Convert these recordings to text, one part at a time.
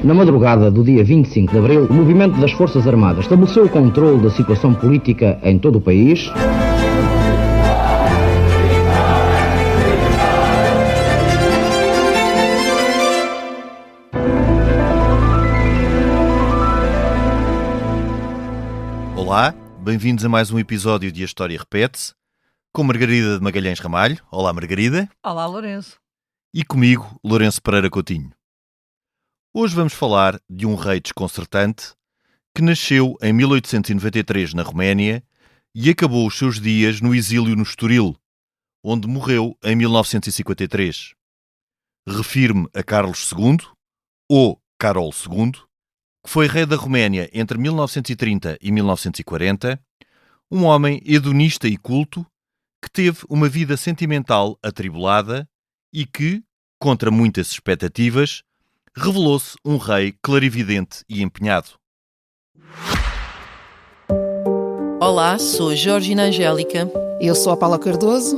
Na madrugada do dia 25 de abril, o movimento das Forças Armadas estabeleceu o controle da situação política em todo o país. Olá, bem-vindos a mais um episódio de A História Repete-se, com Margarida de Magalhães Ramalho. Olá, Margarida. Olá, Lourenço. E comigo, Lourenço Pereira Coutinho. Hoje vamos falar de um rei desconcertante que nasceu em 1893 na Roménia e acabou os seus dias no exílio no Estoril, onde morreu em 1953. Refiro-me a Carlos II, ou Carol II, que foi rei da Roménia entre 1930 e 1940, um homem hedonista e culto que teve uma vida sentimental atribulada e que, contra muitas expectativas, revelou-se um rei clarividente e empenhado. Olá, sou a Georgina Angélica. Eu sou a Paula Cardoso.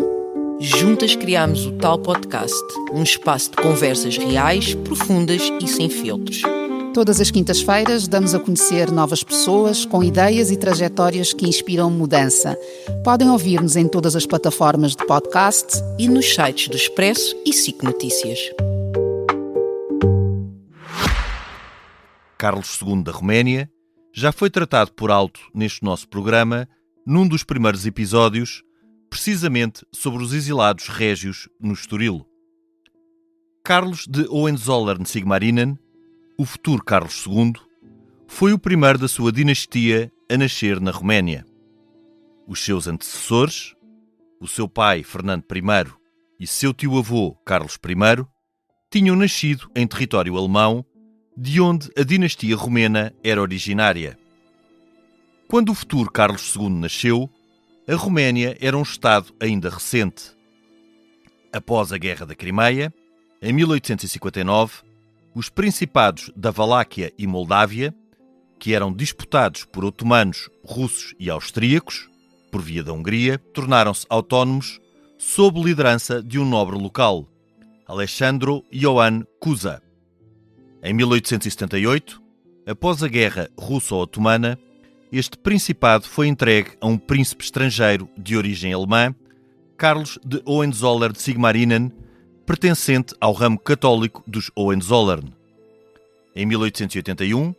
Juntas criámos o Tal Podcast, um espaço de conversas reais, profundas e sem filtros. Todas as quintas-feiras damos a conhecer novas pessoas com ideias e trajetórias que inspiram mudança. Podem ouvir-nos em todas as plataformas de podcast e nos sites do Expresso e SIC Notícias. Carlos II da Roménia já foi tratado por alto neste nosso programa, num dos primeiros episódios, precisamente sobre os exilados régios no Estoril. Carlos de Hohenzollern-Sigmaringen, o futuro Carlos II, foi o primeiro da sua dinastia a nascer na Roménia. Os seus antecessores, o seu pai Fernando I e seu tio-avô Carlos I, tinham nascido em território alemão, de onde a dinastia romena era originária. Quando o futuro Carlos II nasceu, a Roménia era um Estado ainda recente. Após a Guerra da Crimeia, em 1859, os principados da Valáquia e Moldávia, que eram disputados por otomanos, russos e austríacos, por via da Hungria, tornaram-se autónomos sob liderança de um nobre local, Alexandru Ioan Cuza. Em 1878, após a Guerra Russo-Otomana, este principado foi entregue a um príncipe estrangeiro de origem alemã, Carlos de Hohenzollern-Sigmaringen, pertencente ao ramo católico dos Hohenzollern. Em 1881,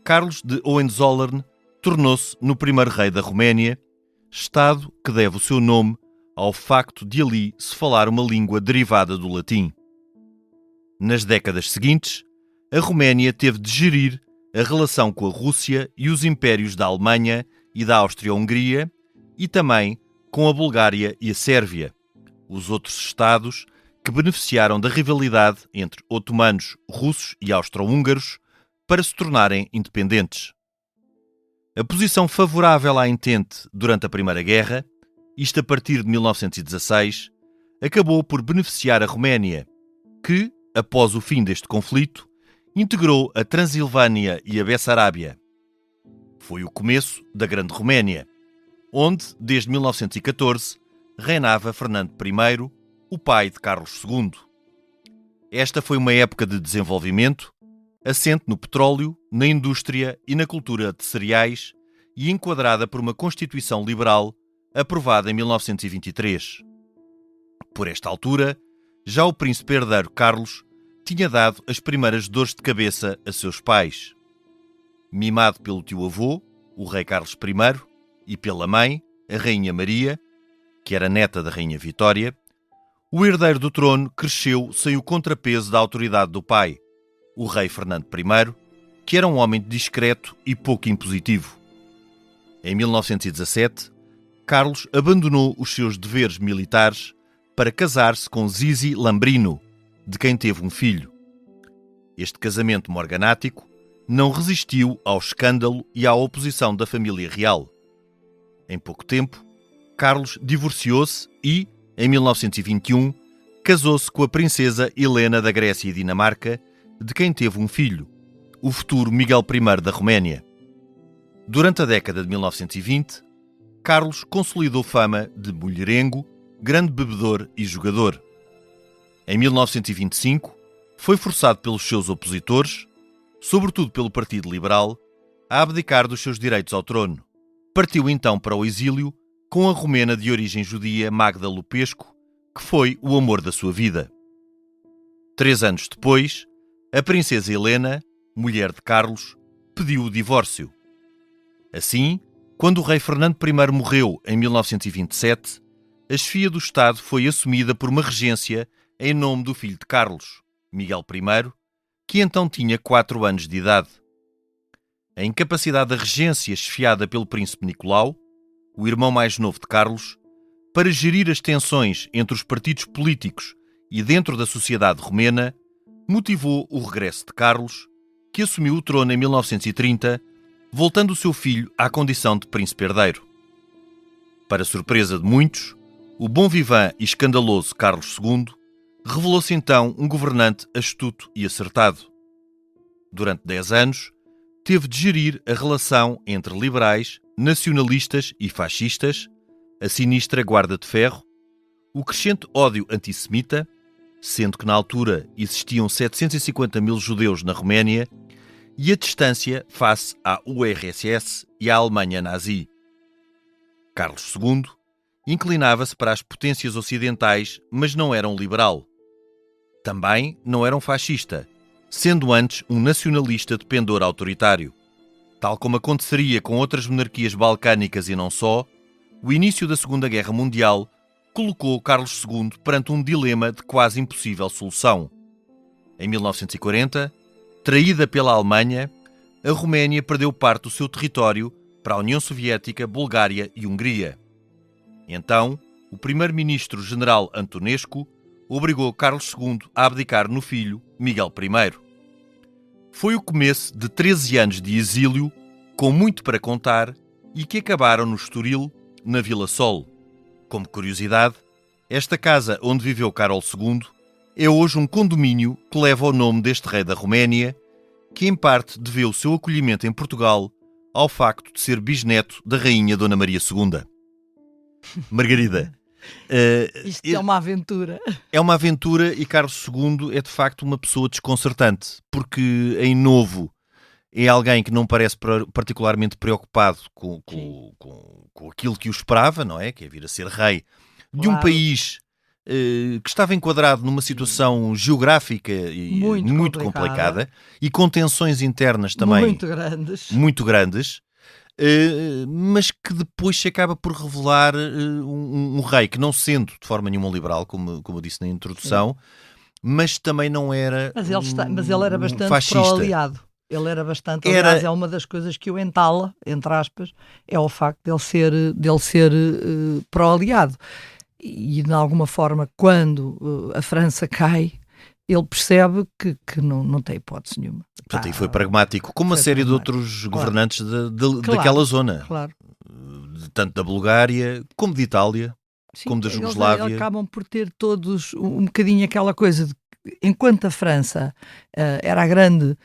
Carlos de Hohenzollern tornou-se no primeiro rei da Roménia, estado que deve o seu nome ao facto de ali se falar uma língua derivada do latim. Nas décadas seguintes, a Roménia teve de gerir a relação com a Rússia e os impérios da Alemanha e da Áustria-Hungria e também com a Bulgária e a Sérvia, os outros estados que beneficiaram da rivalidade entre otomanos, russos e austro-húngaros para se tornarem independentes. A posição favorável à Entente durante a Primeira Guerra, isto a partir de 1916, acabou por beneficiar a Roménia, que, após o fim deste conflito, integrou a Transilvânia e a Bessarábia. Foi o começo da Grande Roménia, onde, desde 1914, reinava Fernando I, o pai de Carlos II. Esta foi uma época de desenvolvimento, assente no petróleo, na indústria e na cultura de cereais e enquadrada por uma Constituição Liberal aprovada em 1923. Por esta altura, já o príncipe herdeiro Carlos tinha dado as primeiras dores de cabeça a seus pais. Mimado pelo tio-avô, o rei Carlos I, e pela mãe, a rainha Maria, que era neta da rainha Vitória, o herdeiro do trono cresceu sem o contrapeso da autoridade do pai, o rei Fernando I, que era um homem discreto e pouco impositivo. Em 1917, Carlos abandonou os seus deveres militares para casar-se com Zizi Lambrino, de quem teve um filho. Este casamento morganático não resistiu ao escândalo e à oposição da família real. Em pouco tempo, Carlos divorciou-se e, em 1921, casou-se com a princesa Helena da Grécia e Dinamarca, de quem teve um filho, o futuro Miguel I da Roménia. Durante a década de 1920, Carlos consolidou fama de mulherengo, grande bebedor e jogador. Em 1925, foi forçado pelos seus opositores, sobretudo pelo Partido Liberal, a abdicar dos seus direitos ao trono. Partiu então para o exílio com a romena de origem judia Magda Lupescu, que foi o amor da sua vida. 3 anos depois, a princesa Helena, mulher de Carlos, pediu o divórcio. Assim, quando o rei Fernando I morreu em 1927, a chefia do Estado foi assumida por uma regência em nome do filho de Carlos, Miguel I, que então tinha 4 anos de idade. A incapacidade da regência chefiada pelo príncipe Nicolau, o irmão mais novo de Carlos, para gerir as tensões entre os partidos políticos e dentro da sociedade romena, motivou o regresso de Carlos, que assumiu o trono em 1930, voltando o seu filho à condição de príncipe herdeiro. Para surpresa de muitos, o bom vivant e escandaloso Carlos II revelou-se então um governante astuto e acertado. Durante 10 anos, teve de gerir a relação entre liberais, nacionalistas e fascistas, a sinistra Guarda de Ferro, o crescente ódio antissemita, sendo que na altura existiam 750 mil judeus na Roménia, e a distância face à URSS e à Alemanha nazi. Carlos II inclinava-se para as potências ocidentais, mas não era um liberal. Também não era um fascista, sendo antes um nacionalista de pendor autoritário. Tal como aconteceria com outras monarquias balcânicas e não só, o início da Segunda Guerra Mundial colocou Carlos II perante um dilema de quase impossível solução. Em 1940, traída pela Alemanha, a Roménia perdeu parte do seu território para a União Soviética, Bulgária e Hungria. Então, o primeiro-ministro general Antonescu obrigou Carlos II a abdicar no filho, Miguel I. Foi o começo de 13 anos de exílio, com muito para contar, e que acabaram no Estoril, na Vila Sol. Como curiosidade, esta casa onde viveu Carlos II é hoje um condomínio que leva o nome deste rei da Roménia, que em parte deveu o seu acolhimento em Portugal ao facto de ser bisneto da rainha Dona Maria II. Margarida, isto é uma aventura. É uma aventura e Carlos II é de facto uma pessoa desconcertante, porque em novo é alguém que não parece particularmente preocupado com aquilo que o esperava, não é? Que é vir a ser rei de um país que estava enquadrado numa situação geográfica e muito complicada e com tensões internas também muito grandes, mas que depois se acaba por revelar um rei que, não sendo de forma nenhuma liberal, como eu disse na introdução, sim, mas também não era mas ele era bastante fascista. Pró-aliado. Ele era bastante, aliás, é uma das coisas que o entala, entre aspas, é o facto dele ser pró-aliado. E, de alguma forma, quando a França cai, ele percebe que não tem hipótese nenhuma. Portanto, aí foi pragmático, como uma série de outros governantes daquela zona. Claro. Tanto da Bulgária, como de Itália, sim, como da Jugoslávia. Eles acabam por ter todos um bocadinho aquela coisa de que, enquanto a França era a grande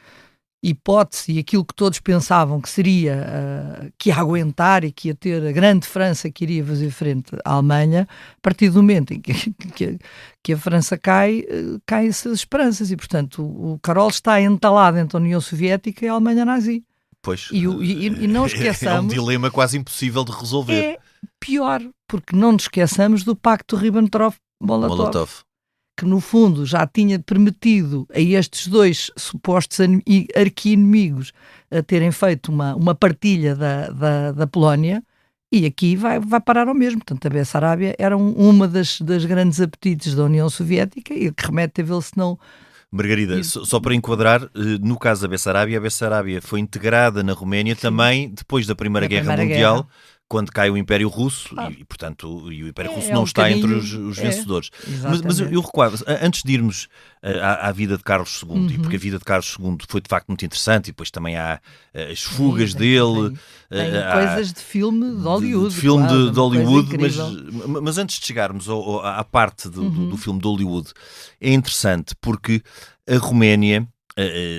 hipótese e aquilo que todos pensavam que seria que ia aguentar e que ia ter a grande França que iria fazer frente à Alemanha, a partir do momento em que a França caem-se as esperanças e, portanto, o Carol está entalado entre a União Soviética e a Alemanha nazi. Pois, e não esqueçamos... É um dilema quase impossível de resolver. É pior, porque não nos esqueçamos do pacto Ribbentrop-Molotov, que no fundo já tinha permitido a estes dois supostos arqui-inimigos terem feito uma partilha da Polónia, e aqui vai parar ao mesmo. Portanto, a Bessarábia era uma das grandes apetites da União Soviética e que remete a ver se não... Margarida, só para enquadrar, no caso da Bessarábia, a Bessarábia foi integrada na Roménia, sim, também depois da Primeira Guerra Mundial, quando cai o Império Russo, e portanto o Império Russo não está entre os vencedores. Mas eu recuava, antes de irmos à vida de Carlos II, e porque a vida de Carlos II foi de facto muito interessante, e depois também há as fugas dele. Tem coisas de filme de Hollywood. De Hollywood, mas antes de chegarmos à parte do filme de Hollywood, é interessante porque a Roménia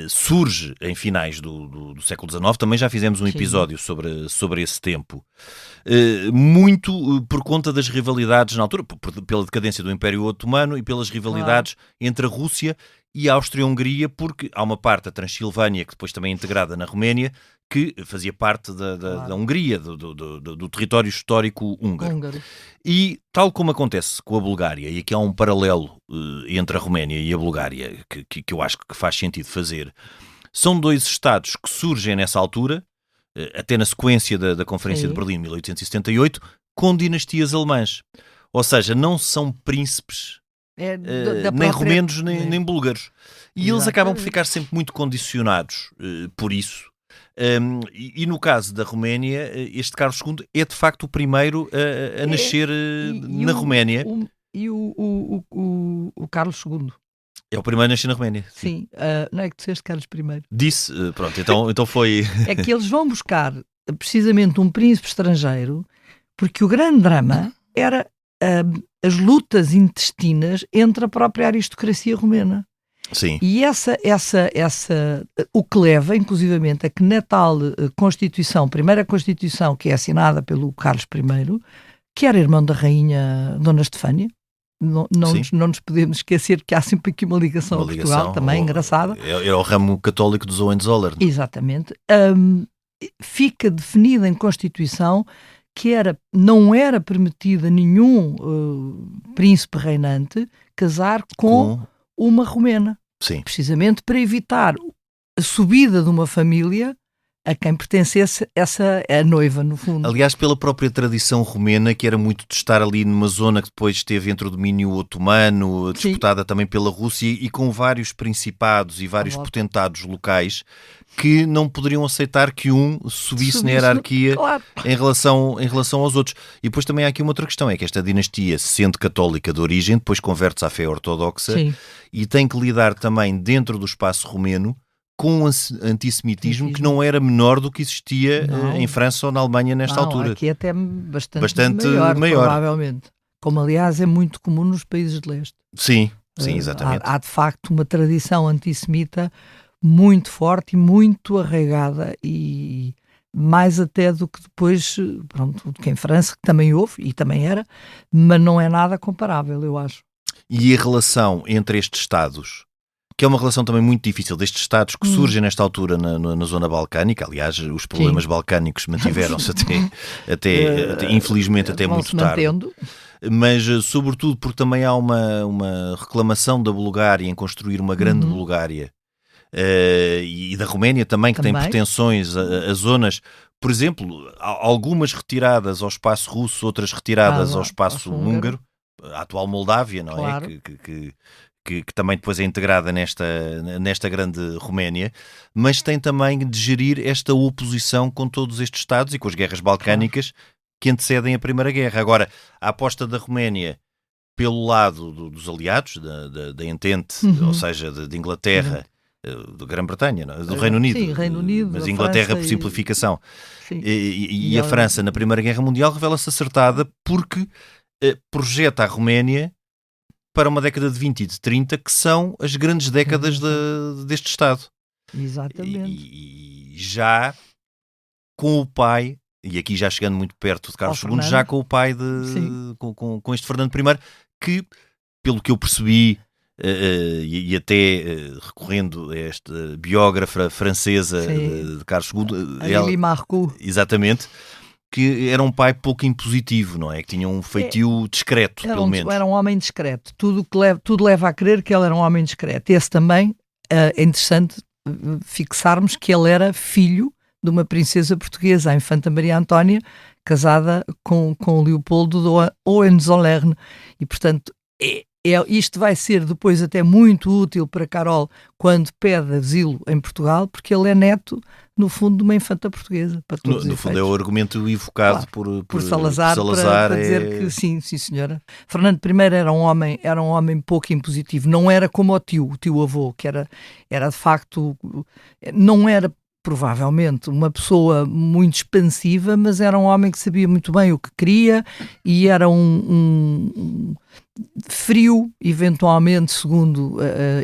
surge em finais do século XIX. Também já fizemos um episódio sobre esse tempo. Muito por conta das rivalidades na altura, pela decadência do Império Otomano e pelas rivalidades entre a Rússia e a Áustria-Hungria, porque há uma parte da Transilvânia, que depois também é integrada na Roménia, que fazia parte da Hungria, do território histórico húngaro. E tal como acontece com a Bulgária, e aqui há um paralelo entre a Roménia e a Bulgária, que eu acho que faz sentido fazer, são dois Estados que surgem nessa altura, até na sequência da Conferência de Berlim, 1878, com dinastias alemãs. Ou seja, não são príncipes nem romenos nem búlgaros. E eles acabam por ficar sempre muito condicionados por isso. E no caso da Roménia, este Carlos II é de facto o primeiro a nascer na Roménia. O Carlos II. É o primeiro a nascer na Roménia. Sim, não é que disseste Carlos I. Disse, pronto, então foi... É que eles vão buscar precisamente um príncipe estrangeiro, porque o grande drama era as lutas intestinas entre a própria aristocracia romena. Sim. E o que leva, inclusivamente, a que na tal Constituição, primeira Constituição que é assinada pelo Carlos I, que era irmão da rainha Dona Estefânia, não nos podemos esquecer que há sempre aqui uma ligação a Portugal, também engraçada. É o ramo católico dos Hohenzollern. Exatamente. Fica definida em Constituição que não era permitido a nenhum príncipe reinante casar com uma romena. Sim. Precisamente para evitar a subida de uma família a quem pertencesse a noiva, no fundo. Aliás, pela própria tradição romena, que era muito de estar ali numa zona que depois esteve entre o domínio otomano, disputada também pela Rússia, e com vários principados e vários potentados locais que não poderiam aceitar que um subisse na hierarquia em relação aos outros. E depois também há aqui uma outra questão, é que esta dinastia, sendo católica de origem, depois converte-se à fé ortodoxa e tem que lidar também dentro do espaço romeno com um antissemitismo que não era menor do que existia em França ou na Alemanha nesta altura. Aqui até bastante maior, provavelmente. Como, aliás, é muito comum nos países de leste. Sim, exatamente. Há de facto uma tradição antissemita muito forte e muito arraigada, e mais até do que depois, do que em França, que também houve, e também era, mas não é nada comparável, eu acho. E a relação entre estes Estados, que é uma relação também muito difícil, destes Estados que surgem nesta altura na zona balcânica. Aliás, os problemas balcânicos mantiveram-se até infelizmente, até muito tarde. Mas, sobretudo, porque também há uma reclamação da Bulgária em construir uma grande Bulgária, e da Roménia também, que tem pretensões a zonas, por exemplo, algumas retiradas ao espaço russo, outras retiradas ao espaço húngaro, a atual Moldávia, não é? Que também depois é integrada nesta grande Roménia, mas tem também de gerir esta oposição com todos estes Estados e com as guerras balcânicas que antecedem a Primeira Guerra. Agora, a aposta da Roménia pelo lado dos aliados, da Entente, ou seja, de Inglaterra, da Grã-Bretanha, do Reino Unido, Reino Unido, mas Inglaterra por simplificação, e a França na Primeira Guerra Mundial, revela-se acertada porque projeta a Roménia para uma década de 20 e de 30, que são as grandes décadas deste Estado. Exatamente. E já com o pai, e aqui já chegando muito perto de Carlos II, já com o pai, com este Fernando I, que, pelo que eu percebi, e até recorrendo a esta biógrafa francesa de Carlos II, Lili Marcoux. Exatamente, que era um pai pouco impositivo, não é? Que tinha um feitio discreto, pelo menos. Era um homem discreto. Tudo leva a crer que ele era um homem discreto. Esse também é interessante fixarmos que ele era filho de uma princesa portuguesa, a infanta Maria Antónia, casada com Leopoldo de Hohenzollern. E, portanto, isto vai ser depois até muito útil para Carol quando pede asilo em Portugal, porque ele é neto, no fundo, de uma infanta portuguesa. Para todos no fundo é o argumento evocado por Salazar para dizer que sim, senhora. Fernando I era um homem pouco impositivo, não era como o tio-avô, que era de facto, não era provavelmente uma pessoa muito expansiva, mas era um homem que sabia muito bem o que queria e era frio, eventualmente, segundo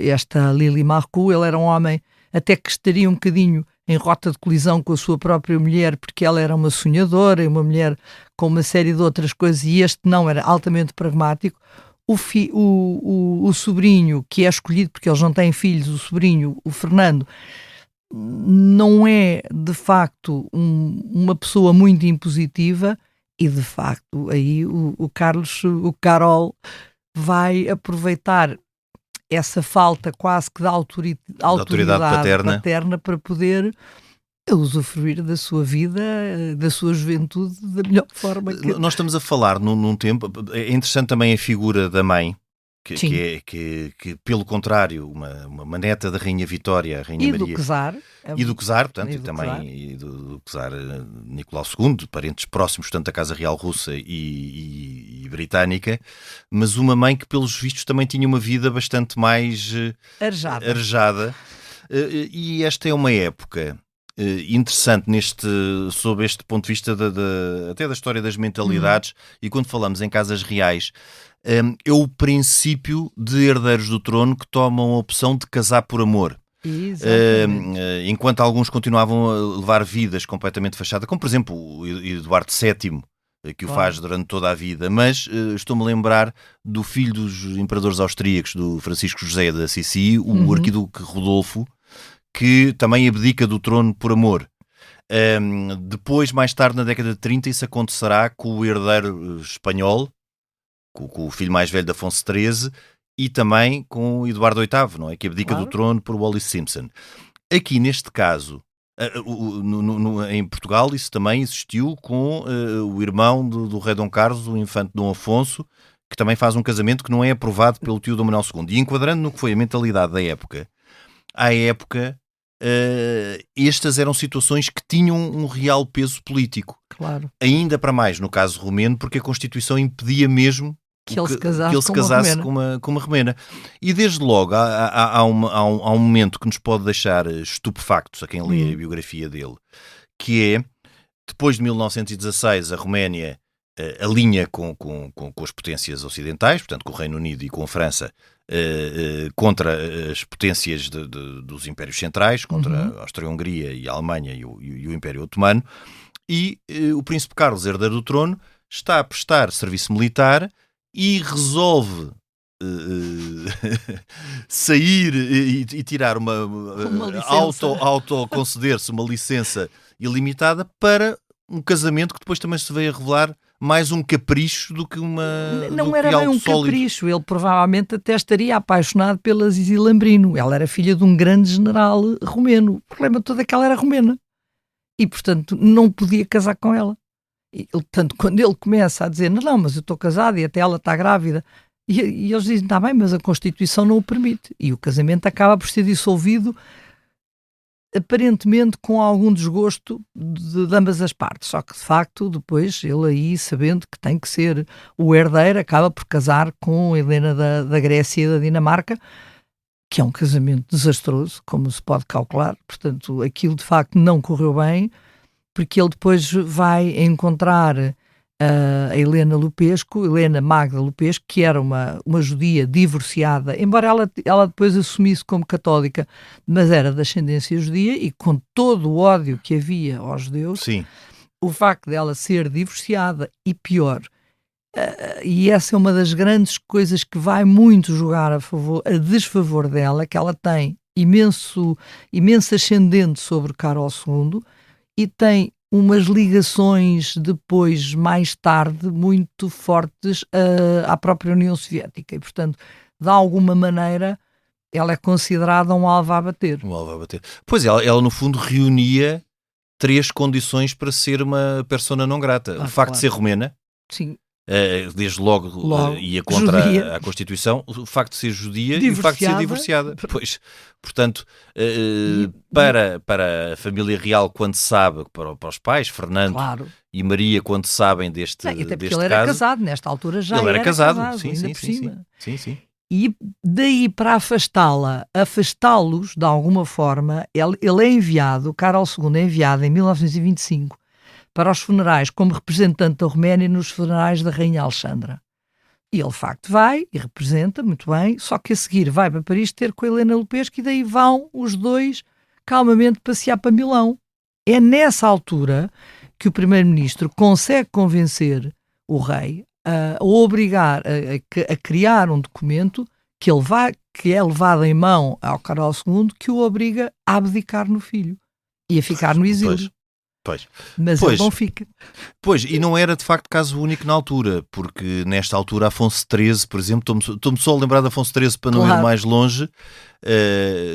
esta Lili Marcoux. Ele era um homem até que estaria um bocadinho em rota de colisão com a sua própria mulher, porque ela era uma sonhadora e uma mulher com uma série de outras coisas, e este não, era altamente pragmático. O sobrinho, que é escolhido porque eles não têm filhos, o sobrinho, o Fernando, não é de facto uma pessoa muito impositiva, e de facto aí o Carol vai aproveitar essa falta quase que de autoridade paterna para poder usufruir da sua vida, da sua juventude, da melhor forma que... Nós estamos a falar num tempo... É interessante também a figura da mãe, que pelo contrário, uma neta da Rainha Vitória, a Rainha Maria... E do Czar, portanto, e também do Czar Nicolau II, parentes próximos, tanto da Casa Real Russa e britânica, mas uma mãe que, pelos vistos, também tinha uma vida bastante mais arejada. E esta é uma época interessante sob este ponto de vista até da história das mentalidades, e quando falamos em casas reais, é o princípio de herdeiros do trono que tomam a opção de casar por amor. Enquanto alguns continuavam a levar vidas completamente fechadas, como por exemplo o Eduardo VII, que o faz durante toda a vida, mas estou-me a lembrar do filho dos imperadores austríacos, do Francisco José de Assisi, o arquiduque Rodolfo, que também abdica do trono por amor. Depois, mais tarde, na década de 30, isso acontecerá com o herdeiro espanhol, com o filho mais velho de Afonso XIII, e também com o Eduardo VIII, não é? Que abdica do trono por Wallis Simpson. Aqui, neste caso, em Portugal, isso também existiu com o irmão do rei Dom Carlos, o infante Dom Afonso, que também faz um casamento que não é aprovado pelo tio Dom Manuel II. E enquadrando no que foi a mentalidade da época, à época, estas eram situações que tinham um real peso político. Claro. Ainda para mais no caso romeno, porque a Constituição impedia mesmo que ele se casasse com uma romena. E desde logo há um momento que nos pode deixar estupefactos a quem lê a biografia dele, que é, depois de 1916, a Roménia alinha com as potências ocidentais, portanto com o Reino Unido e com a França, contra as potências dos impérios centrais, contra a Áustria-Hungria e a Alemanha e o Império Otomano, e o príncipe Carlos, herdeiro do trono, está a prestar serviço militar e resolve sair e tirar auto-conceder-se uma licença ilimitada para um casamento que depois também se veio a revelar mais um capricho do que Não era bem um capricho, ele provavelmente até estaria apaixonado pela Zizi Lambrino. Ela era filha de um grande general romeno. O problema todo é que ela era romena e, portanto, não podia casar com ela. Tanto quando ele começa a dizer não, mas eu estou casado e até ela está grávida, e eles dizem, está bem, mas a Constituição não o permite, e o casamento acaba por ser dissolvido, aparentemente com algum desgosto de ambas as partes, só que de facto depois ele aí, sabendo que tem que ser o herdeiro, acaba por casar com Helena da Grécia e da Dinamarca, que é um casamento desastroso, como se pode calcular. Portanto, aquilo de facto não correu bem, porque ele depois vai encontrar a Helena Lupesco, Helena Magda Lupesco, que era uma judia divorciada, embora ela depois assumisse como católica, mas era de ascendência judia, e com todo o ódio que havia aos judeus, sim, o facto dela ser divorciada e pior, e essa é uma das grandes coisas que vai muito jogar a desfavor dela, que ela tem imenso ascendente sobre Carol II, e tem umas ligações depois, mais tarde, muito fortes à própria União Soviética. E, portanto, de alguma maneira, ela é considerada um alvo a bater. Um alvo a bater. Pois, ela no fundo reunia 3 condições para ser uma persona não grata. O facto de ser romena. Sim. Desde logo ia contra a Constituição, o facto de ser judia e o facto de ser divorciada. Pois, portanto, para a família real, quando sabe, para os pais, Fernando e Maria, quando sabem deste caso... Até porque ele era casado, nesta altura já ele era casado. Sim. E daí para afastá-los de alguma forma, ele é enviado, Carol II é enviado em 1925 para os funerais como representante da Roménia nos funerais da Rainha Alexandra. E ele, de facto, vai e representa muito bem, só que a seguir vai para Paris ter com a Helena Lupescu e daí vão os dois calmamente passear para Milão. É nessa altura que o primeiro-ministro consegue convencer o rei a obrigar a criar um documento que é levado em mão ao Carlos II, que o obriga a abdicar no filho e a ficar no exílio. Mas ele não fica. Pois, e não era de facto caso único na altura, porque nesta altura Afonso XIII, por exemplo, estou-me só a lembrar de Afonso XIII para não ir mais longe,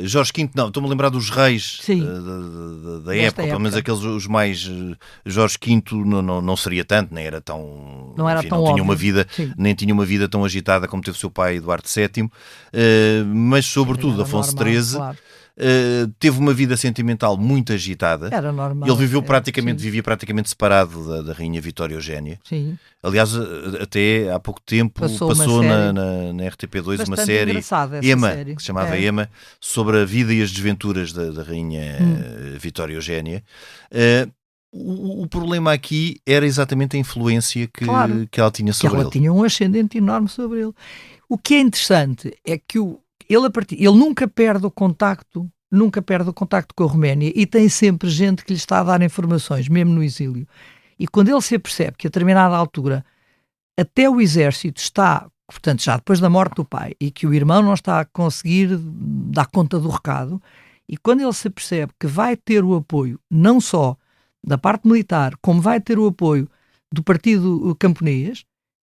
Jorge V, não, estou-me a lembrar dos reis da época, pelo menos aqueles os mais. Jorge V não seria tanto, nem era tão. Não era enfim, tão não tinha óbvio. uma vida, Sim. nem tinha uma vida tão agitada como teve o seu pai Eduardo VII, mas sobretudo Era Afonso normal, XIII. claro. Teve uma vida sentimental muito agitada. Era normal. Ele vivia sim. praticamente separado da rainha Vitória Eugénia. Sim. Aliás, até há pouco tempo Passou passou uma série na RTP2 uma bastante série, engraçada essa Ema, série. que se chamava É. Ema, sobre a vida e as desventuras da rainha Vitória Eugénia. O problema aqui era exatamente a influência Claro. que ela tinha Que sobre ela ele. tinha um ascendente enorme sobre ele. O que é interessante é que ele nunca perde o contacto com a Roménia e tem sempre gente que lhe está a dar informações, mesmo no exílio. E quando ele se apercebe que a determinada altura até o exército está, portanto já depois da morte do pai, e que o irmão não está a conseguir dar conta do recado, e quando ele se apercebe que vai ter o apoio não só da parte militar, como vai ter o apoio do partido camponês,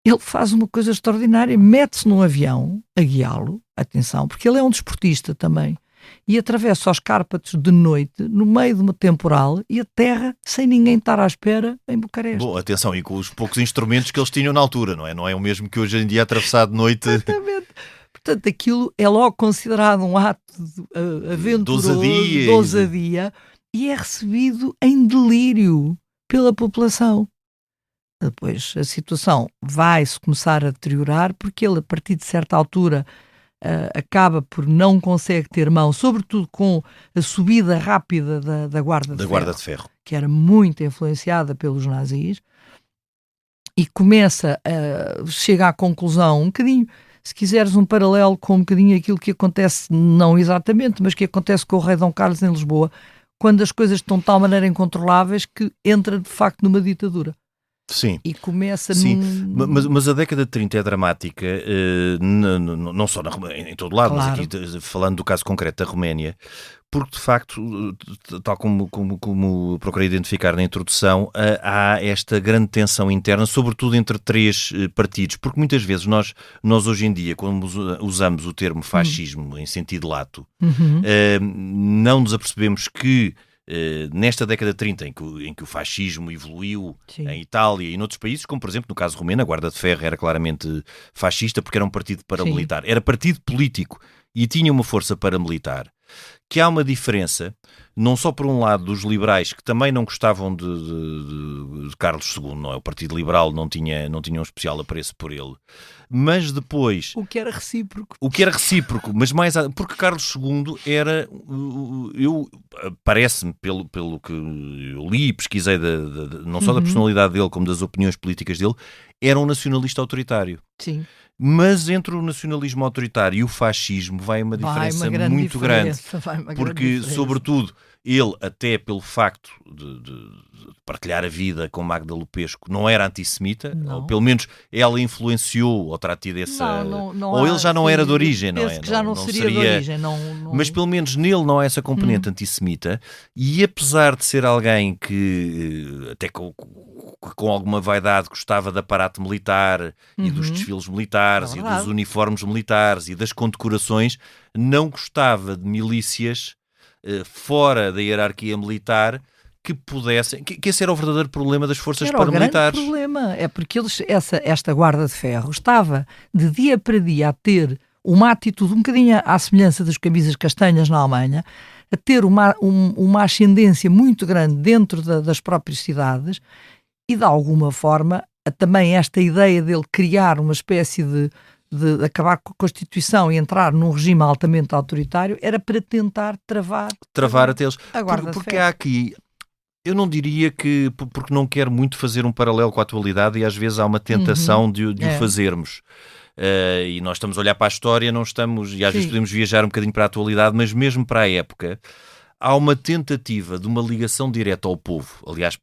ele faz uma coisa extraordinária, mete-se num avião a guiá-lo, atenção, porque ele é um desportista também, e atravessa os Cárpatos de noite, no meio de uma temporal, e aterra sem ninguém estar à espera em Bucareste. Bom, atenção, e com os poucos instrumentos que eles tinham na altura, não é? Não é o mesmo que hoje em dia atravessar de noite. Exatamente. Portanto, aquilo é logo considerado um ato aventuroso, de ousadia, e é recebido em delírio pela população. Depois a situação vai-se começar a deteriorar, porque ele, a partir de certa altura, acaba por não consegue ter mão, sobretudo com a subida rápida da Guarda de Ferro, que era muito influenciada pelos nazis, e chega à conclusão, um bocadinho, se quiseres um paralelo com um bocadinho aquilo que acontece, não exatamente, mas que acontece com o rei Dom Carlos em Lisboa, quando as coisas estão de tal maneira incontroláveis que entra de facto numa ditadura. Sim. E começa Sim, mas a década de 30 é dramática, não só em todo lado, Claro. mas aqui falando do caso concreto da Roménia, porque de facto, tal como procurei identificar na introdução, há esta grande tensão interna, sobretudo entre três partidos, porque muitas vezes nós hoje em dia, quando usamos o termo fascismo em sentido lato, não nos apercebemos que nesta década de 30, em que o fascismo evoluiu Sim. em Itália e noutros países, como por exemplo no caso romeno, a Guarda de Ferro era claramente fascista porque era um partido paramilitar. Era partido político e tinha uma força paramilitar. Que há uma diferença, não só por um lado dos liberais, que também não gostavam de Carlos II, não é? O Partido Liberal não tinha um especial apreço por ele, mas depois... O que era recíproco, mas porque Carlos II era, parece-me, pelo que eu li e pesquisei, não só da personalidade dele, como das opiniões políticas dele, era um nacionalista autoritário. Sim. Mas entre o nacionalismo autoritário e o fascismo vai uma diferença muito grande. Porque, sobretudo, ele, até pelo facto de partilhar a vida com Magda Lupescu, não era antissemita, ou pelo menos ela influenciou ou terá tido essa... ou ele já não era de origem, não é? Penso que já não seria de origem. Mas pelo menos nele não há essa componente antissemita, e apesar de ser alguém que, até com alguma vaidade, gostava do aparato militar e dos desfiles militares e dos uniformes militares e das condecorações, não gostava de milícias fora da hierarquia militar que pudessem... Que esse era o verdadeiro problema das forças paramilitares. O grande problema é porque esta Guarda de Ferro estava de dia para dia a ter uma atitude um bocadinho à semelhança das camisas castanhas na Alemanha, a ter uma ascendência muito grande dentro das próprias cidades, e de alguma forma também esta ideia dele criar uma espécie de acabar com a Constituição e entrar num regime altamente autoritário era para tentar travar até eles. a Guarda de Porque Ferro. há aqui... Eu não diria que, porque não quero muito fazer um paralelo com a atualidade e às vezes há uma tentação de o fazermos. E nós estamos a olhar para a história, não estamos, e às vezes podemos viajar um bocadinho para a atualidade, mas mesmo para a época, há uma tentativa de uma ligação direta ao povo, aliás,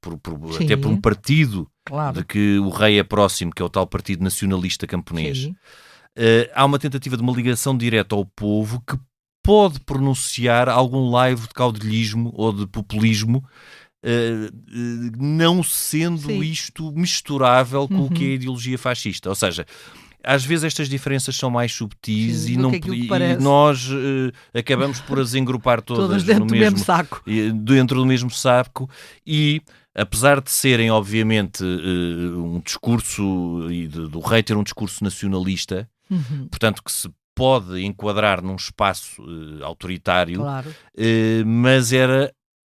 até por um partido de que o rei é próximo, que é o tal Partido Nacionalista Camponês. Há uma tentativa de uma ligação direta ao povo que pode pronunciar algum laivo de caudilhismo ou de populismo, não sendo isto misturável com o que é a ideologia fascista. Ou seja, às vezes estas diferenças são mais subtis e nós acabamos por as engrupar todas dentro do mesmo saco. Dentro do mesmo saco e, apesar de serem, obviamente, um discurso e do rei ter um discurso nacionalista, portanto que se pode enquadrar num espaço autoritário, mas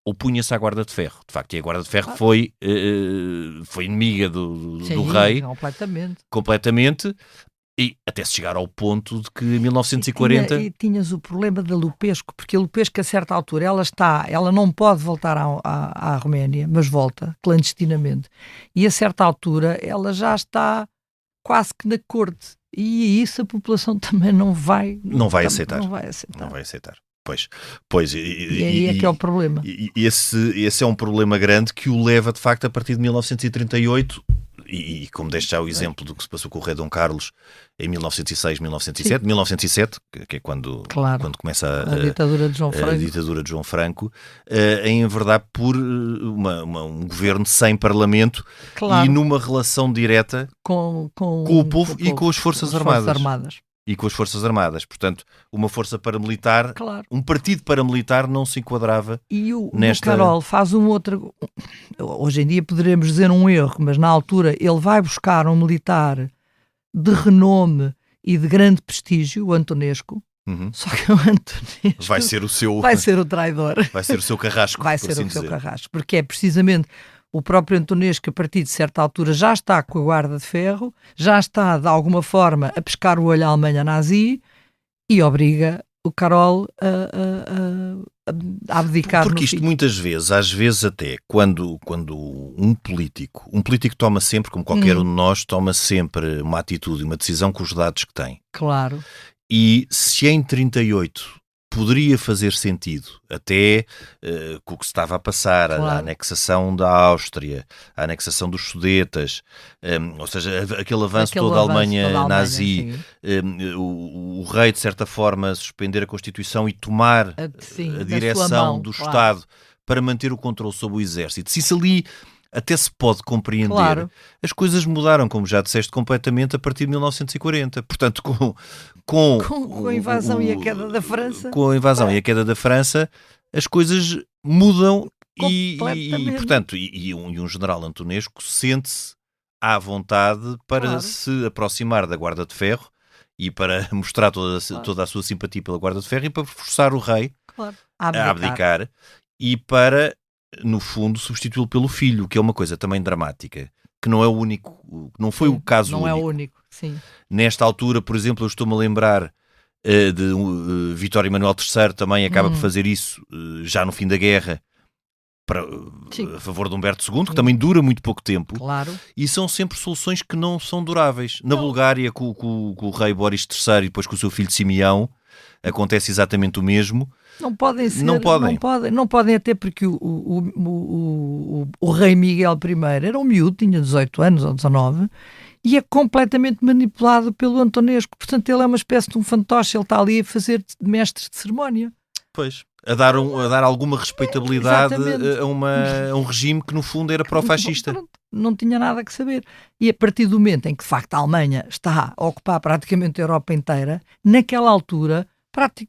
opunha-se à Guarda de Ferro. De facto, e a Guarda de Ferro foi inimiga do rei. Completamente. E até se chegar ao ponto de que em 1940... E tinhas o problema da Lupesco, porque a Lupesco, a certa altura, ela não pode voltar à Roménia, mas volta clandestinamente. E a certa altura ela já está quase que na corte. E isso a população também não vai aceitar. Pois. E aí é que é o problema. E esse é um problema grande que o leva, de facto, a partir de 1938, e como deste já o exemplo do que se passou com o rei Dom Carlos em 1906, 1907, que é quando começa a ditadura de João Franco, em verdade por um governo sem parlamento e numa relação direta com o povo e com as Forças Armadas. E com as Forças Armadas. Portanto, uma força paramilitar, um partido paramilitar não se enquadrava nesta... O Carol faz um outro... Hoje em dia poderemos dizer um erro, mas na altura ele vai buscar um militar de renome e de grande prestígio, o Antonesco. Só que o Antonesco vai ser o traidor. Vai ser o seu carrasco. Vai ser o seu carrasco. Porque é precisamente... O próprio Antonesco, a partir de certa altura, já está com a Guarda de Ferro, já está, de alguma forma, a pescar o olho à Alemanha nazi e obriga o Carol a abdicar. Porque isto muitas vezes, às vezes até, quando um político toma sempre, como qualquer um de nós, toma sempre uma atitude, uma decisão com os dados que tem. Claro. E se em 38... poderia fazer sentido, até com o que se estava a passar, a anexação da Áustria, a anexação dos Sudetas, ou seja, aquele avanço todo da Alemanha nazi, o rei, de certa forma, suspender a Constituição e tomar a direção do Estado para manter o controle sobre o exército. Se isso ali até se pode compreender, as coisas mudaram, como já disseste, completamente a partir de 1940. Portanto, com a invasão e a queda da França. Com a invasão e a queda da França, as coisas mudam e portanto, um general Antonesco sente-se à vontade para se aproximar da Guarda de Ferro e para mostrar toda a sua simpatia pela Guarda de Ferro e para forçar o rei a abdicar e para, no fundo, substituí-lo pelo filho, que é uma coisa também dramática, que não é o único, não foi o caso único. Não é o único, sim. Nesta altura, por exemplo, eu estou-me a lembrar de Vitório Emanuel III também acaba por fazer isso já no fim da guerra a favor de Humberto II, que também dura muito pouco tempo. E são sempre soluções que não são duráveis. Na Bulgária, com o rei Boris III e depois com o seu filho Simeão, acontece exatamente o mesmo. Não podem ser, não podem até porque o rei Miguel I era um miúdo, tinha 18 anos ou 19, e é completamente manipulado pelo Antonesco. Portanto, ele é uma espécie de um fantoche, ele está ali a fazer mestre de cerimónia. Pois, a dar alguma respeitabilidade a um regime que no fundo era pró-fascista. Não tinha nada que saber. E a partir do momento em que de facto a Alemanha está a ocupar praticamente a Europa inteira, naquela altura...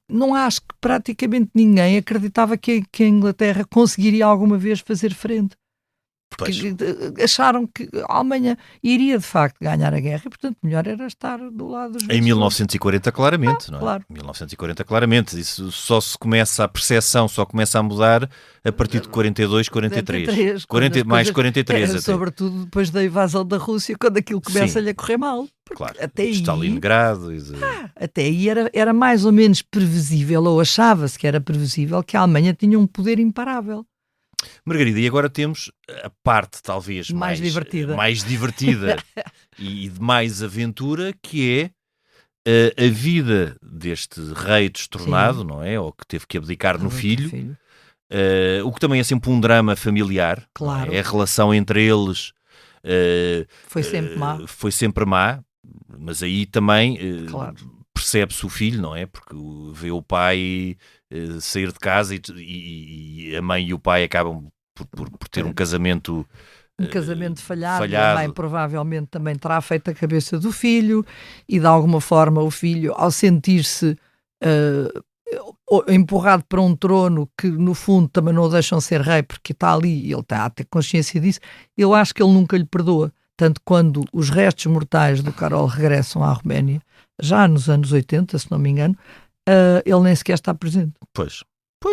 não acho que praticamente ninguém acreditava que a Inglaterra conseguiria alguma vez fazer frente. Porque acharam que a Alemanha iria de facto ganhar a guerra e, portanto, melhor era estar do lado dos Em 1940, claramente, não é? Claro. 1940, claramente. Isso a percepção só começa a mudar a partir de 42, 43. 43 até. Sobretudo depois da invasão da Rússia, quando aquilo começa-lhe a correr mal. Claro, até aí, Stalingrado. Até aí era mais ou menos previsível, ou achava-se que era previsível, que a Alemanha tinha um poder imparável. Margarida, e agora temos a parte talvez Mais divertida. mais divertida e de mais aventura, que é a vida deste rei destornado, Sim. não é? Ou que teve que abdicar no Outro filho. O que também é sempre um drama familiar. Claro. Não é? A relação entre eles Foi sempre má. foi sempre má, mas aí também Claro. percebe-se o filho, não é? Porque vê o pai sair de casa e a mãe e o pai acabam por ter um casamento Um casamento falhado. falhado. A mãe provavelmente também terá feito a cabeça do filho e de alguma forma o filho, ao sentir-se empurrado para um trono que no fundo também não o deixam ser rei porque está ali e ele está a ter consciência disso, eu acho que ele nunca lhe perdoa. Tanto quando os restos mortais do Carol regressam à Roménia, já nos anos 80, se não me engano, ele nem sequer está presente. Pois,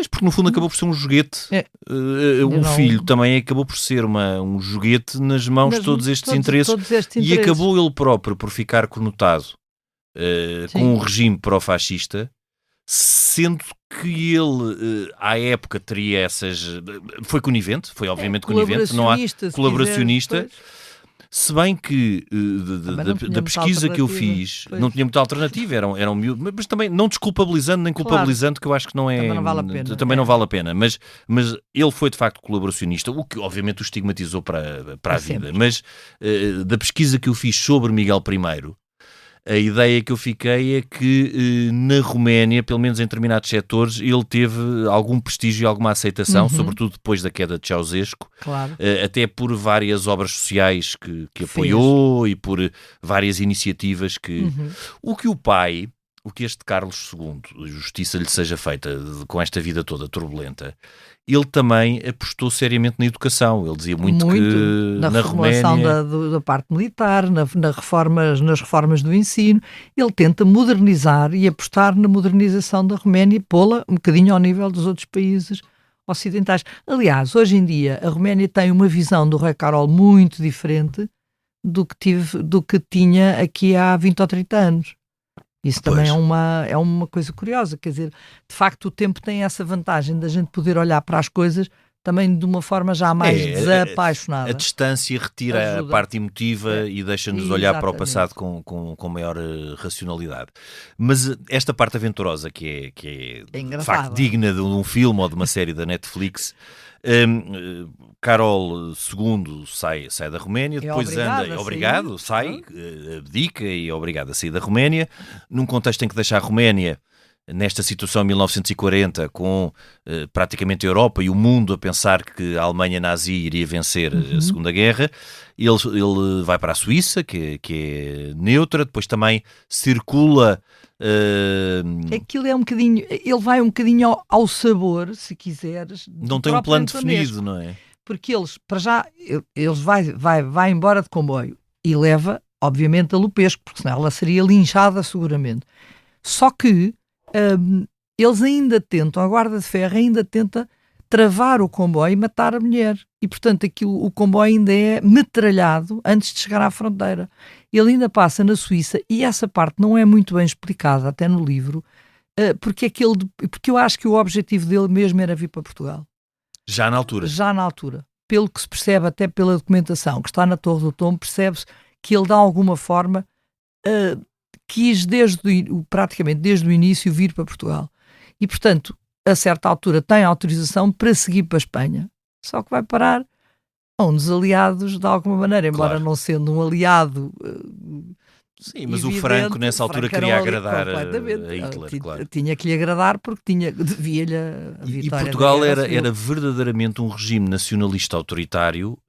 porque no fundo acabou por ser um joguete. O filho também acabou por ser um joguete nas mãos de todos estes interesses. E acabou ele próprio por ficar conotado com um regime pró-fascista, sendo que ele, à época, teria essas... Foi conivente, foi obviamente conivente, não há colaboracionista. Se bem que da pesquisa que eu fiz não tinha muita alternativa, eram miúdos, mas também não desculpabilizando nem culpabilizando, que eu acho que não é. Também não vale a pena. Também não vale a pena. Mas ele foi de facto colaboracionista, o que obviamente o estigmatizou para a vida. Sempre. Mas da pesquisa que eu fiz sobre Miguel I, a ideia que eu fiquei é que na Roménia, pelo menos em determinados setores, ele teve algum prestígio e alguma aceitação, sobretudo depois da queda de Ceausescu, Claro. até por várias obras sociais que apoiou e por várias iniciativas que... O que este Carlos II, justiça lhe seja feita com esta vida toda turbulenta, ele também apostou seriamente na educação. Ele dizia muito que na na reformulação Roménia... da parte militar, nas reformas do ensino. Ele tenta modernizar e apostar na modernização da Roménia e pô-la um bocadinho ao nível dos outros países ocidentais. Aliás, hoje em dia, a Roménia tem uma visão do rei Carol muito diferente do que tinha aqui há 20 ou 30 anos. Isso também é uma coisa curiosa, quer dizer, de facto o tempo tem essa vantagem da gente poder olhar para as coisas também de uma forma já mais desapaixonada. A distância retira a parte emotiva e deixa-nos olhar para o passado com maior racionalidade. Mas esta parte aventurosa que é de facto digna de um filme ou de uma série da Netflix... Carol II sai da Roménia, depois abdica e é obrigado a sair da Roménia, num contexto em que deixa a Roménia nesta situação em 1940, com praticamente a Europa e o mundo a pensar que a Alemanha nazi iria vencer a Segunda Guerra. Ele vai para a Suíça, que é neutra, depois também circula... Aquilo é um bocadinho... Ele vai um bocadinho ao sabor, se quiseres. Não tem um plano definido, não é? Porque para já, eles vai embora de comboio e leva, obviamente, a Lupesco, porque senão ela seria linchada seguramente. Só que eles ainda tentam, a Guarda de Ferro ainda tenta travar o comboio e matar a mulher. E, portanto, o comboio ainda é metralhado antes de chegar à fronteira. Ele ainda passa na Suíça e essa parte não é muito bem explicada, até no livro, porque eu acho que o objetivo dele mesmo era vir para Portugal. Já na altura. Pelo que se percebe, até pela documentação que está na Torre do Tombo, percebe-se que ele, de alguma forma, quis praticamente desde o início vir para Portugal. E, portanto, a certa altura tem autorização para seguir para a Espanha. Só que vai parar a um dos aliados de alguma maneira, embora não sendo um aliado... Sim, mas o Franco nessa altura queria agradar a Hitler, claro. Tinha que lhe agradar porque devia-lhe a vitória. E Portugal era verdadeiramente um regime nacionalista autoritário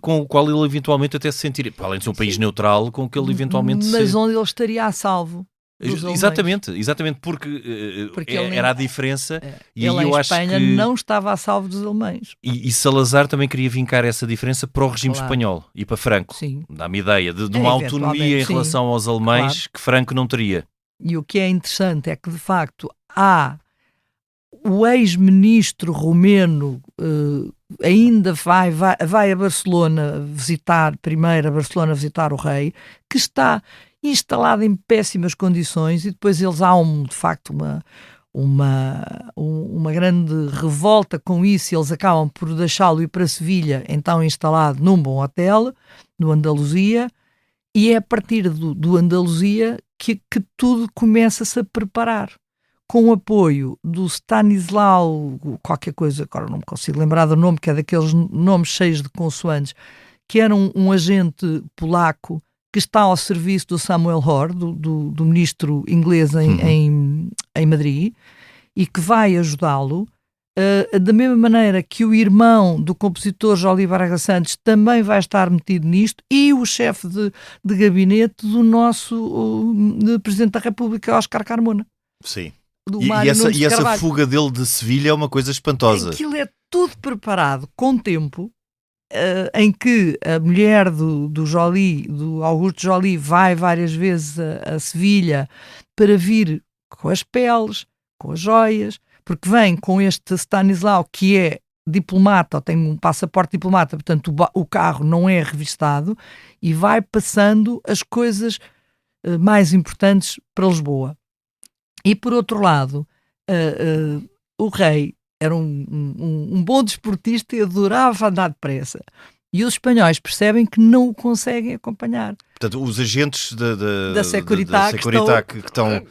com o qual ele eventualmente até se sentiria, além de ser um país neutral, com que ele eventualmente... Mas onde ele estaria a salvo. Exatamente, porque era a diferença. E ele eu em acho Espanha que... não estava a salvo dos alemães. E Salazar também queria vincar essa diferença para o regime espanhol e para Franco. Sim. Dá-me ideia de uma autonomia em relação aos alemães que Franco não teria. E o que é interessante é que, de facto, há o ex-ministro romeno ainda vai a Barcelona visitar o rei, que está instalado em péssimas condições, e depois eles há de facto uma grande revolta com isso, e eles acabam por deixá-lo ir para Sevilha, então instalado num bom hotel, no Andaluzia, e é a partir do Andaluzia que tudo começa-se a preparar. Com o apoio do Stanislau, qualquer coisa, agora não me consigo lembrar do nome, que é daqueles nomes cheios de consoantes, que era um agente polaco que está ao serviço do Samuel Hoare, do ministro inglês em Madrid, e que vai ajudá-lo, da mesma maneira que o irmão do compositor Jolie Braga Santos também vai estar metido nisto, e o chefe de gabinete do nosso Presidente da República, Óscar Carmona. Sim. E essa fuga dele de Sevilha é uma coisa espantosa. Aquilo é tudo preparado com tempo, em que a mulher do Jolie, do Augusto Jolie, vai várias vezes a Sevilha para vir com as peles, com as joias, porque vem com este Stanislau, que é diplomata, ou tem um passaporte diplomata, portanto o carro não é revistado, e vai passando as coisas mais importantes para Lisboa. E por outro lado, o rei era um bom desportista e adorava andar depressa. E os espanhóis percebem que não o conseguem acompanhar. Portanto, os agentes da Securitat que estão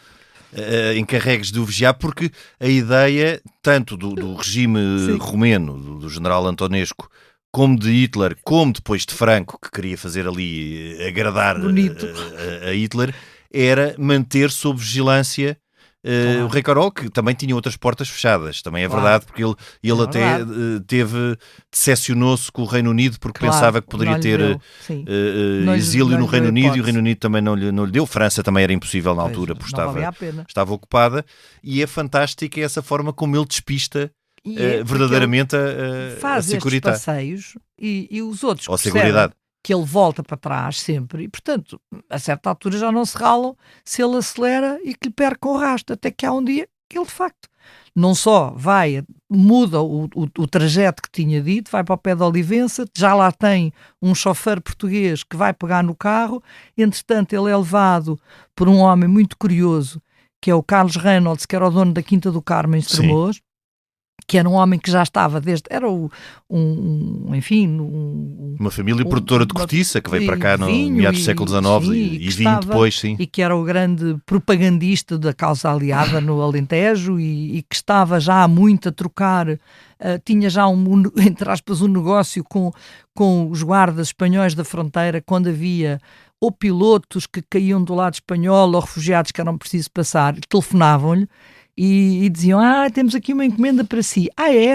encarregues de o vigiar, porque a ideia, tanto do regime romeno, do general Antonesco, como de Hitler, como depois de Franco, que queria fazer ali agradar a Hitler, era manter sob vigilância o Rei Carol, que também tinha outras portas fechadas, também é verdade, porque ele até decepcionou-se com o Reino Unido, porque pensava que poderia ter exílio no Reino Unido, e o Reino Unido também não lhe deu. França também era impossível na altura, porque estava ocupada, e é fantástica essa forma como ele despista verdadeiramente a Securitat. Faz estes passeios, e os outros ou a Seguridade, que ele volta para trás sempre, e portanto a certa altura já não se ralam se ele acelera e que lhe perca o rastro, até que há um dia que ele de facto não só muda o trajeto que tinha dito, vai para o pé de Olivença, já lá tem um chofer português que vai pegar no carro. Entretanto ele é levado por um homem muito curioso, que é o Carlos Reynolds, que era o dono da Quinta do Carmo em Estremoz, que era um homem que já estava era uma família produtora de cortiça que veio para cá no meados do século XIX e vinho depois, sim. E que era o grande propagandista da causa aliada no Alentejo, e que estava já muito a trocar, tinha já entre aspas, um negócio com os guardas espanhóis da fronteira, quando havia ou pilotos que caíam do lado espanhol ou refugiados que eram precisos passar, telefonavam-lhe e diziam: temos aqui uma encomenda para si.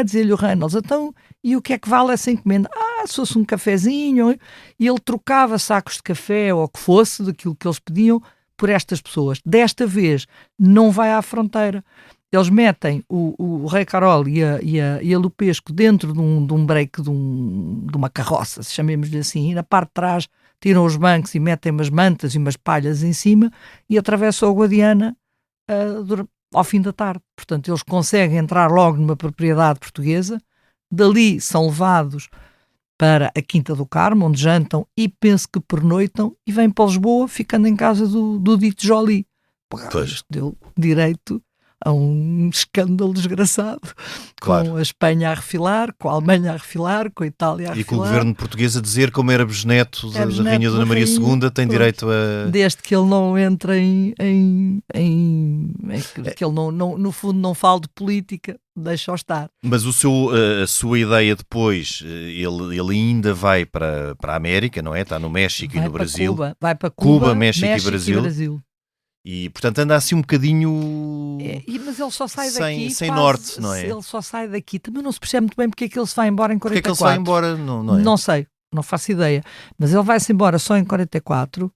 Dizia-lhe o Reynolds, então, e o que é que vale essa encomenda? Se fosse um cafezinho. E ele trocava sacos de café, ou o que fosse, daquilo que eles pediam, por estas pessoas. Desta vez, não vai à fronteira. Eles metem o Rei Carol e a Lupesco dentro de um break, de uma carroça, chamemos-lhe assim, e na parte de trás tiram os bancos e metem umas mantas e umas palhas em cima, e atravessam a Guadiana ao fim da tarde. Portanto, eles conseguem entrar logo numa propriedade portuguesa, dali são levados para a Quinta do Carmo, onde jantam e penso que pernoitam, e vêm para Lisboa, ficando em casa do dito Jolie. Isto deu direito a um escândalo desgraçado, com a Espanha a refilar, com a Alemanha a refilar, com a Itália a refilar. E com o governo português a dizer como era bisneto da Rainha Dona Maria II, tem direito a... Desde que ele não entre que ele não, no fundo não fale de política, deixa-o estar. Mas a sua ideia depois, ele ainda vai para a América, não é? Está no México e no Brasil. Vai para Cuba, México e Brasil. E, portanto, anda assim um bocadinho... mas ele só sai daqui... Sem norte, não é? Ele só sai daqui. Também não se percebe muito bem porque é que ele se vai embora em 44. Porque é que ele se vai embora, não é? Não sei, não faço ideia. Mas ele vai-se embora só em 44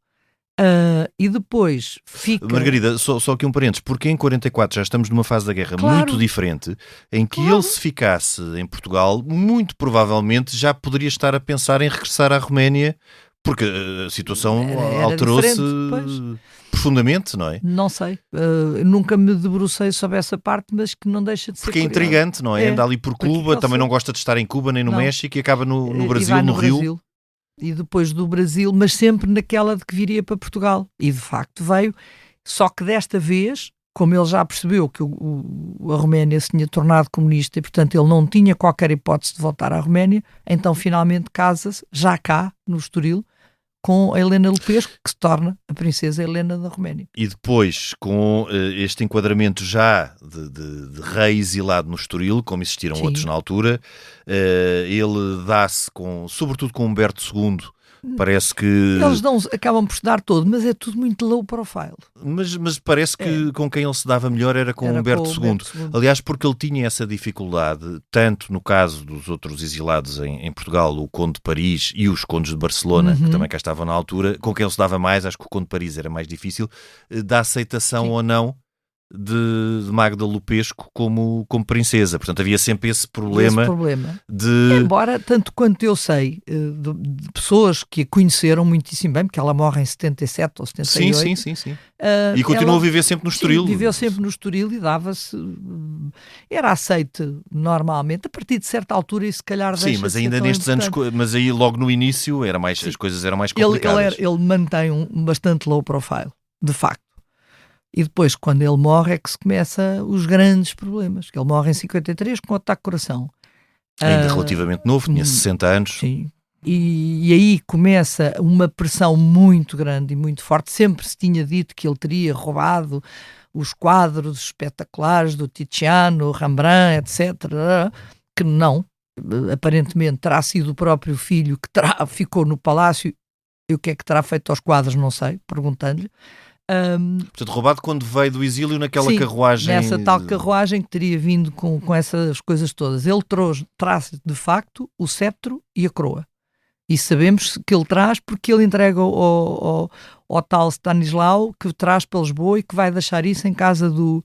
e depois fica... Margarida, só aqui um parênteses, porque em 44 já estamos numa fase da guerra muito diferente, em que ele, se ficasse em Portugal, muito provavelmente já poderia estar a pensar em regressar à Roménia, porque a situação alterou-se profundamente, não é? Não sei, nunca me debrucei sobre essa parte, mas que não deixa de ser porque é intrigante, não é? Anda ali por Cuba, também não gosta de estar em Cuba nem no México, e acaba no Brasil, no Rio. E depois do Brasil, mas sempre naquela de que viria para Portugal. E de facto veio, só que desta vez como ele já percebeu que a Roménia se tinha tornado comunista e, portanto, ele não tinha qualquer hipótese de voltar à Roménia, então finalmente casa-se, já cá, no Estoril, com a Helena Lupescu, que se torna a princesa Helena da Roménia. E depois, com este enquadramento já de rei exilado no Estoril, como existiram Sim. outros na altura, ele dá-se, sobretudo com Humberto II, parece que... Eles acabam por se dar todo, mas é tudo muito low profile. Mas parece que com quem ele se dava melhor era com Humberto II. Aliás, porque ele tinha essa dificuldade, tanto no caso dos outros exilados em Portugal, o Conde de Paris e os Condes de Barcelona, que também cá estavam na altura, com quem ele se dava mais, acho que o Conde de Paris era mais difícil, da aceitação ou não de Magda Lupescu como princesa. Portanto, havia sempre esse problema. De... Embora, tanto quanto eu sei, de pessoas que a conheceram muitíssimo bem, porque ela morre em 77 ou 78. Sim. E continuou a viver sempre no Estoril. Sim, viveu sempre no Estoril e dava-se... Era aceite normalmente. A partir de certa altura e se calhar deixa. Sim, mas ainda nestes anos... Mas aí logo no início as coisas eram mais complicadas. Ele mantém bastante low profile, de facto. E depois, quando ele morre, é que se começa os grandes problemas. Ele morre em 53 com ataque de coração. Ainda relativamente novo, tinha 60 anos. Sim. E aí começa uma pressão muito grande e muito forte. Sempre se tinha dito que ele teria roubado os quadros espetaculares do Tiziano, Rembrandt, etc. Que não. Aparentemente terá sido o próprio filho que ficou no palácio. E o que é que terá feito aos quadros, não sei, perguntando-lhe. Portanto, roubado quando veio do exílio naquela carruagem... nessa tal carruagem que teria vindo com essas coisas todas. Ele traz de facto o cetro e a coroa. E sabemos que ele traz porque ele entrega ao tal Stanislau, que traz para Lisboa e que vai deixar isso em casa do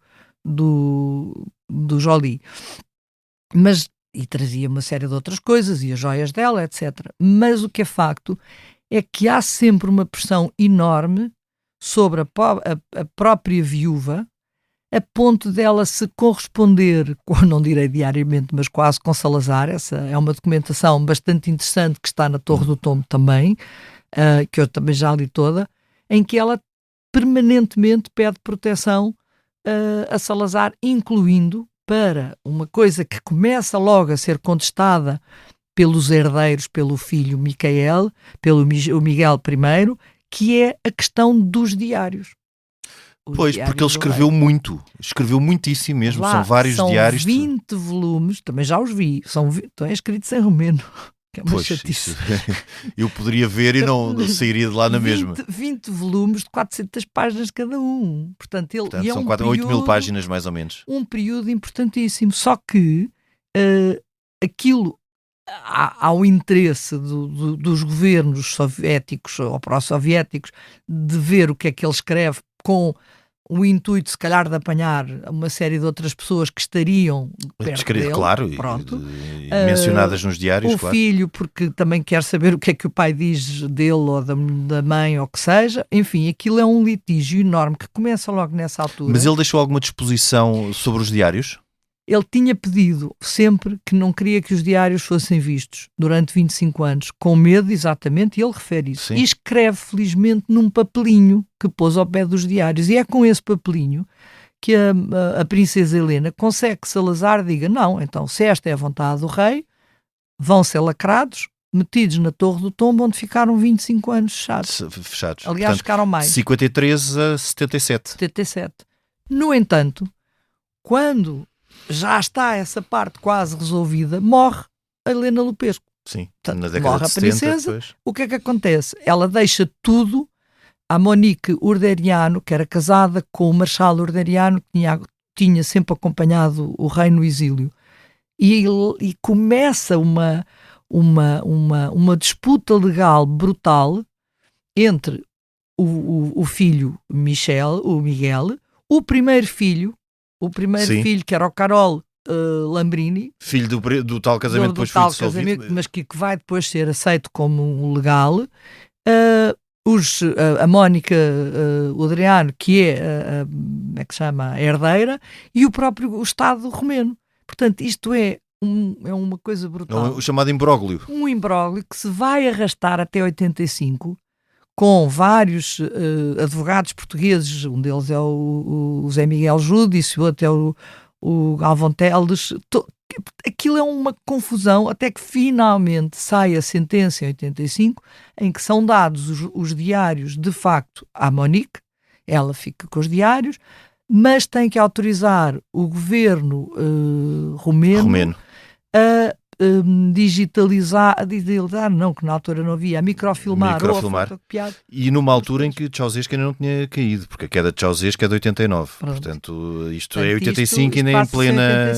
Joly. E trazia uma série de outras coisas e as joias dela, etc. Mas o que é facto é que há sempre uma pressão enorme sobre a própria viúva, a ponto dela se corresponder, não direi diariamente, mas quase com Salazar. Essa é uma documentação bastante interessante que está na Torre do Tombo também, que eu também já li toda, em que ela permanentemente pede proteção a Salazar, incluindo para uma coisa que começa logo a ser contestada pelos herdeiros, pelo filho Micael, pelo Miguel I, que é a questão dos diários. Pois, porque ele escreveu muito, escreveu muitíssimo mesmo, são vários diários. São 20 volumes, também já os vi, estão escritos em romeno, que é uma chatice. Eu poderia ver e não sairia de lá na mesma. 20 volumes de 400 páginas cada um. Portanto, são 8.000 páginas mais ou menos. Um período importantíssimo, só que aquilo... Há o interesse dos governos soviéticos ou pró-soviéticos de ver o que é que ele escreve, com o intuito, se calhar, de apanhar uma série de outras pessoas que estariam perto dele. Claro, e mencionadas nos diários. O filho, porque também quer saber o que é que o pai diz dele ou da mãe, ou o que seja. Enfim, aquilo é um litígio enorme que começa logo nessa altura. Mas ele deixou alguma disposição sobre os diários? Ele tinha pedido sempre que não queria que os diários fossem vistos durante 25 anos, com medo, exatamente, e ele refere isso. Sim. E escreve, felizmente, num papelinho que pôs ao pé dos diários. E é com esse papelinho que a princesa Helena consegue que Salazar diga: não, então, se esta é a vontade do rei, vão ser lacrados, metidos na Torre do Tombo, onde ficaram 25 anos fechados. Aliás, portanto, ficaram mais. 53 a 77. 77. No entanto, quando já está essa parte quase resolvida, morre a Helena Lupescu. Sim, portanto, na década morre de 70, a princesa. depois. O que é que acontece? Ela deixa tudo à Monique Urderiano, que era casada com o Marechal Urderiano, que tinha sempre acompanhado o rei no exílio. E começa uma disputa legal brutal entre o filho Miguel, o primeiro filho, que era o Carol Lambrini, filho do tal casamento, depois foi dissolvido, mas que vai depois ser aceito como legal. A Mónica Adriano, que é como é que se chama, a herdeira, e o Estado romeno. Portanto, isto é uma coisa brutal. O chamado imbróglio. Um imbróglio que se vai arrastar até 85, com vários advogados portugueses, um deles é o Zé Miguel Júdice, o outro é o Galvão Teles. Aquilo é uma confusão até que finalmente sai a sentença em 85, em que são dados os diários de facto à Monique, ela fica com os diários, mas tem que autorizar o governo romeno a digitalizar, não, que na altura não havia, a microfilmar. Ou a fotocopiar. E numa altura em que Ceausescu ainda não tinha caído, porque a queda de Ceausescu é de 89. Pronto. Portanto, isto é 85 e nem em plena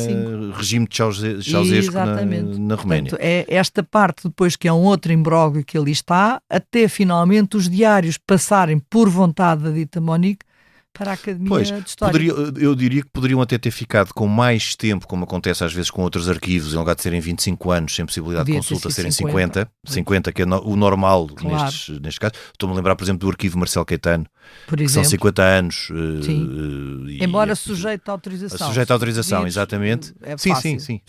regime de Ceausescu na Roménia. Portanto, é esta parte depois que é um outro imbróglio que ali está, até finalmente os diários passarem por vontade da dita Monique para a Academia de História. Eu diria que poderiam até ter ficado com mais tempo, como acontece às vezes com outros arquivos, em lugar de serem 25 anos, sem possibilidade de consulta, serem 50, que é o normal, claro, nestes casos. Estou-me a lembrar, por exemplo, do arquivo Marcelo Caetano, que são 50 anos. Embora sujeito à autorização. Sujeito à autorização, exatamente. É fácil. Sim.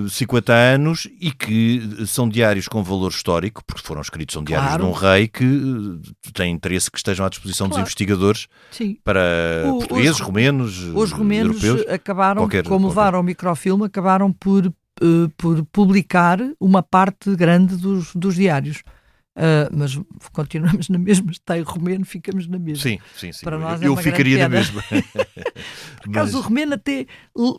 50 anos e que são diários com valor histórico, porque foram escritos, são diários de um rei que tem interesse que estejam à disposição dos investigadores para portugueses, romenos, os romenos europeus. Acabaram, como levaram o microfilme, acabaram por publicar uma parte grande dos diários. Mas continuamos na mesma, está em romeno, ficamos na mesma. Sim. Para nós eu ficaria na mesma. Por causa do romeno, até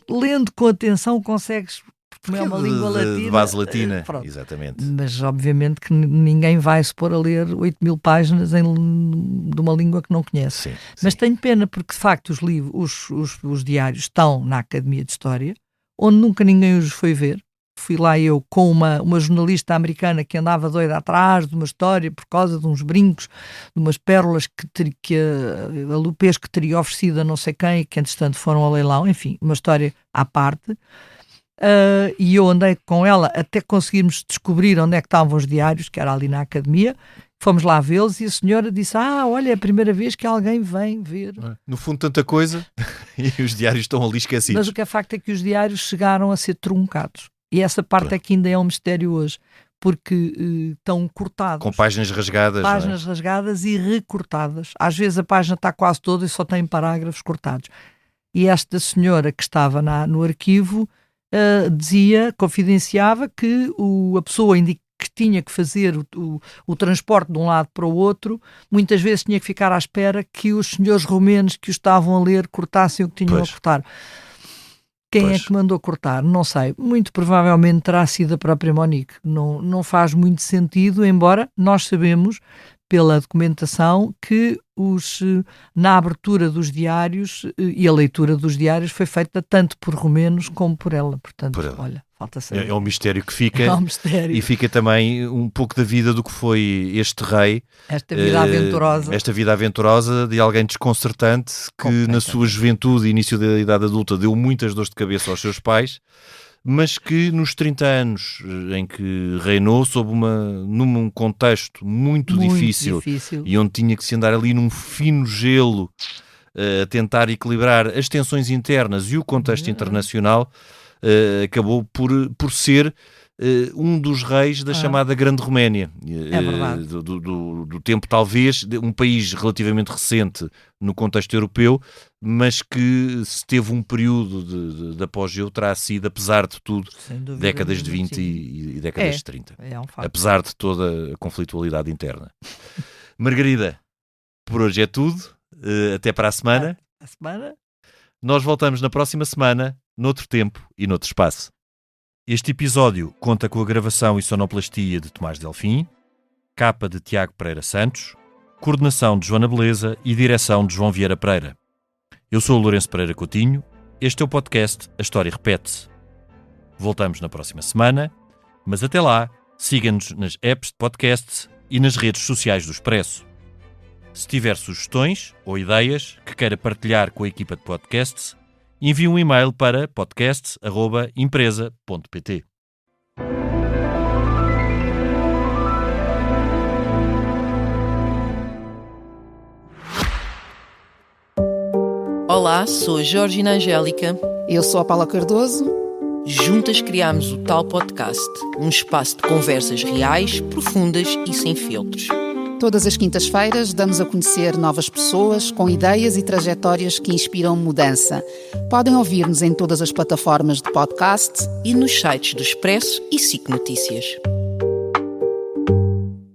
lendo com atenção, consegues, porque é uma língua latina. De base latina, exatamente. Mas obviamente que ninguém vai se pôr a ler 8.000 páginas de uma língua que não conhece. Sim. Mas tenho pena, porque de facto os diários estão na Academia de História, onde nunca ninguém os foi ver. Fui lá eu com uma jornalista americana que andava doida atrás de uma história por causa de uns brincos, de umas pérolas que a Lupes que teria oferecido a não sei quem, que entretanto foram ao leilão, enfim, uma história à parte. E eu andei com ela até conseguirmos descobrir onde é que estavam os diários, que era ali na Academia. Fomos lá vê-los e a senhora disse: olha, é a primeira vez que alguém vem ver. No fundo, tanta coisa e os diários estão ali esquecidos. Mas o que é facto é que os diários chegaram a ser truncados. E essa parte é que ainda é um mistério hoje, porque estão cortados. Com páginas rasgadas. Páginas rasgadas e recortadas. Às vezes a página está quase toda e só tem parágrafos cortados. E esta senhora que estava no arquivo confidenciava que a pessoa que tinha que fazer o transporte de um lado para o outro, muitas vezes tinha que ficar à espera que os senhores romenos que o estavam a ler cortassem o que tinham a cortar. Quem é que mandou cortar? Não sei. Muito provavelmente terá sido a própria Monique. Não faz muito sentido, embora nós sabemos, pela documentação, que na abertura dos diários e a leitura dos diários foi feita tanto por romenos como por ela. Portanto, olha, falta saber. É um mistério que fica. É um mistério. E fica também um pouco da vida do que foi este rei. Esta vida aventurosa. Esta vida aventurosa de alguém desconcertante que na sua juventude e início da idade adulta deu muitas dores de cabeça aos seus pais, mas que nos 30 anos em que reinou sob num contexto muito difícil e onde tinha que se andar ali num fino gelo a tentar equilibrar as tensões internas e o contexto internacional, acabou por ser um dos reis da chamada Grande Roménia. É verdade. Do tempo, talvez, de um país relativamente recente no contexto europeu, mas que se teve um período de apogeu, terá sido, apesar de tudo, décadas de 20 e décadas de 30. É um facto. Apesar de toda a conflitualidade interna. Margarida, por hoje é tudo. Até para a semana. Nós voltamos na próxima semana, noutro tempo e noutro espaço. Este episódio conta com a gravação e sonoplastia de Tomás Delfim, capa de Tiago Pereira Santos, coordenação de Joana Beleza e direção de João Vieira Pereira. Eu sou o Lourenço Pereira Coutinho, este é o podcast A História Repete-se. Voltamos na próxima semana, mas até lá, siga-nos nas apps de podcasts e nas redes sociais do Expresso. Se tiver sugestões ou ideias que queira partilhar com a equipa de podcasts, envie um e-mail para podcasts@empresa.pt. Olá, sou a Georgina Angélica. Eu sou a Paula Cardoso. Juntas criámos o Tal Podcast, um espaço de conversas reais, profundas e sem filtros. Todas as quintas-feiras damos a conhecer novas pessoas com ideias e trajetórias que inspiram mudança. Podem ouvir-nos em todas as plataformas de podcast e nos sites do Expresso e SIC Notícias.